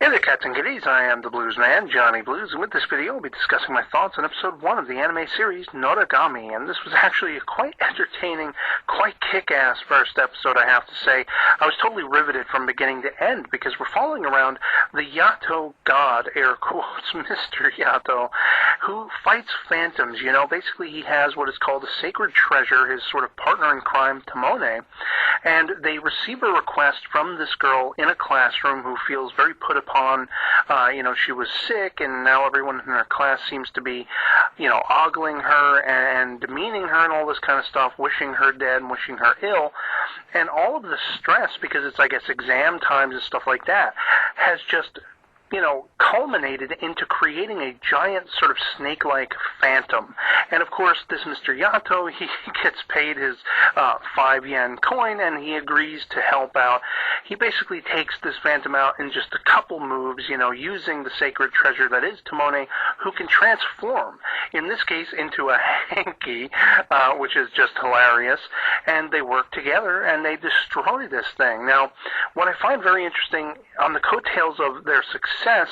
Hey there, cats and kitties. I am the Blues Man, Johnny Blues, and with this video, I'll be discussing my thoughts on episode 1 of the anime series Noragami, and this was actually a quite entertaining, quite kick-ass first episode, I have to say. I was totally riveted from beginning to end, because we're following around the Yato god, air quotes, Mr. Yato, who fights phantoms. You know, basically he has what is called a sacred treasure, his sort of partner in crime, Tomone, and they receive a request from this girl in a classroom who feels very put upon. She was sick, and now everyone in her class seems to be, ogling her and demeaning her and all this kind of stuff, wishing her dead and wishing her ill. And all of the stress, because it's, I guess, exam times and stuff like that, has just culminated into creating a giant sort of snake-like phantom. And of course, this Mr. Yato, he gets paid his 5 yen coin, and he agrees to help out. He basically takes this phantom out in just a couple moves, using the sacred treasure that is Tomone, who can transform, in this case, into a hanky, which is just hilarious. And they work together, and they destroy this thing. Now, what I find very interesting, on the coattails of their success,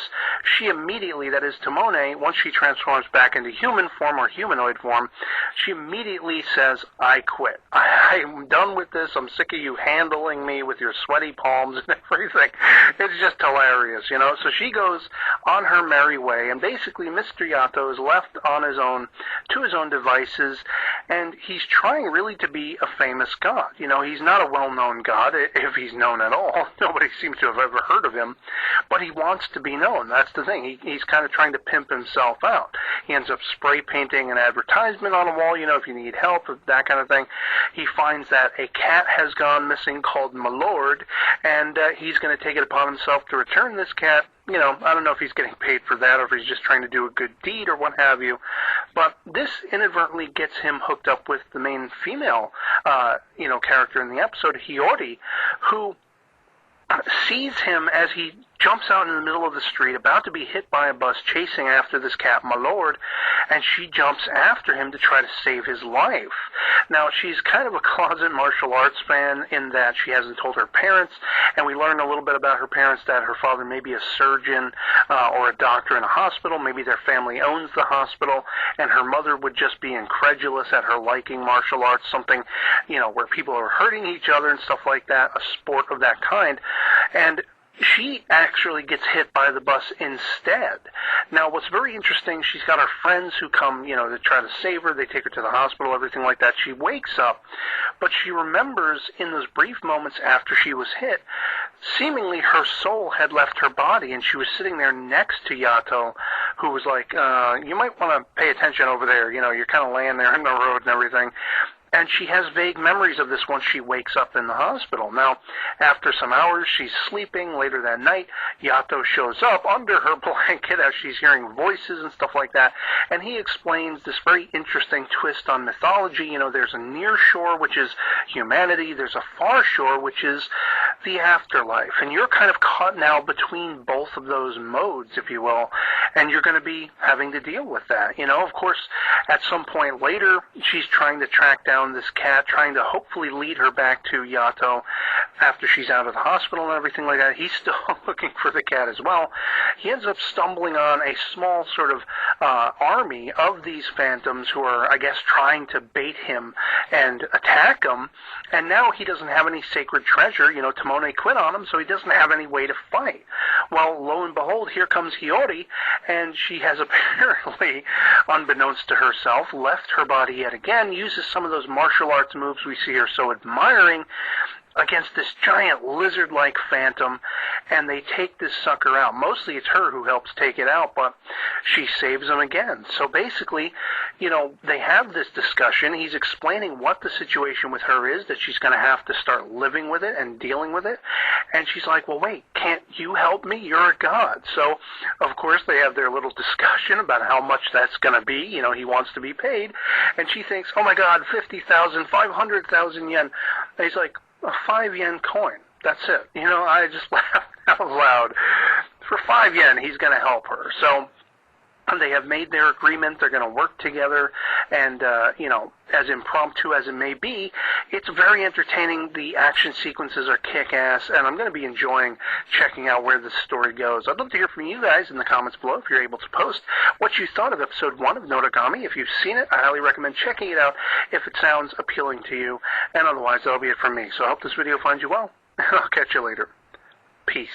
she immediately, that is Tomone, once she transforms back into human form or humanoid form, she immediately says, I quit. I'm done with this. I'm sick of you handling me with your sweaty palms and everything. It's just hilarious, So she goes on her merry way, and basically Mr. Yato is left on his own, to his own devices, and he's trying really to be a famous god. He's not a well-known god, if he's known at all. Nobody seems to have ever heard of him, but he wants to be known. That's the thing. He's kind of trying to pimp himself out. He ends up spray painting an advertisement on a wall, if you need help, that kind of thing. He finds that a cat has gone missing called my lord, and he's going to take it upon himself to return this cat. I don't know if he's getting paid for that or if he's just trying to do a good deed or what have you. But this inadvertently gets him hooked up with the main female, character in the episode, Hiyori, who sees him as he jumps out in the middle of the street, about to be hit by a bus chasing after this cat, my lord, and she jumps after him to try to save his life. Now, she's kind of a closet martial arts fan in that she hasn't told her parents, and we learn a little bit about her parents, that her father may be a surgeon or a doctor in a hospital. Maybe their family owns the hospital, and her mother would just be incredulous at her liking martial arts, something, where people are hurting each other and stuff like that, a sport of that kind. And she actually gets hit by the bus instead. Now, what's very interesting, she's got her friends who come, to try to save her. They take her to the hospital, everything like that. She wakes up, but she remembers in those brief moments after she was hit, seemingly her soul had left her body, and she was sitting there next to Yato, who was like, you might want to pay attention over there. You're kind of laying there in the road and everything. And she has vague memories of this once she wakes up in the hospital. Now, after some hours, she's sleeping. Later that night, Yato shows up under her blanket as she's hearing voices and stuff like that. And he explains this very interesting twist on mythology. There's a near shore, which is humanity. There's a far shore, which is the afterlife. And you're kind of caught now between both of those modes, if you will. And you're going to be having to deal with that. Of course, at some point later, she's trying to track down this cat, trying to hopefully lead her back to Yato after she's out of the hospital and everything like that. He's still looking for the cat as well. He ends up stumbling on a small sort of army of these phantoms who are, I guess, trying to bait him and attack him. And now he doesn't have any sacred treasure. Tomone quit on him, so he doesn't have any way to fight. Well, lo and behold, here comes Hiyori, and she has apparently, unbeknownst to herself, left her body yet again, uses some of those martial arts moves we see her so admiring against this giant lizard-like phantom, and they take this sucker out. Mostly it's her who helps take it out, but she saves him again. So basically, they have this discussion. He's explaining what the situation with her is, that she's going to have to start living with it and dealing with it. And she's like, well, wait, can't you help me? You're a god. So, of course, they have their little discussion about how much that's going to be. He wants to be paid. And she thinks, oh, my God, 50,000, 500,000 yen. And he's like, a 5 yen coin. That's it. I just laughed out loud. For 5 yen, he's going to help her. So They have made their agreement. They're going to work together, and as impromptu as it may be, it's very entertaining. The action sequences are kick-ass, and I'm going to be enjoying checking out where this story goes. I'd love to hear from you guys in the comments below if you're able to post what you thought of episode 1 of Noragami. If you've seen it, I highly recommend checking it out if it sounds appealing to you, and otherwise that'll be it from me. So I hope this video finds you well, and I'll catch you later. Peace.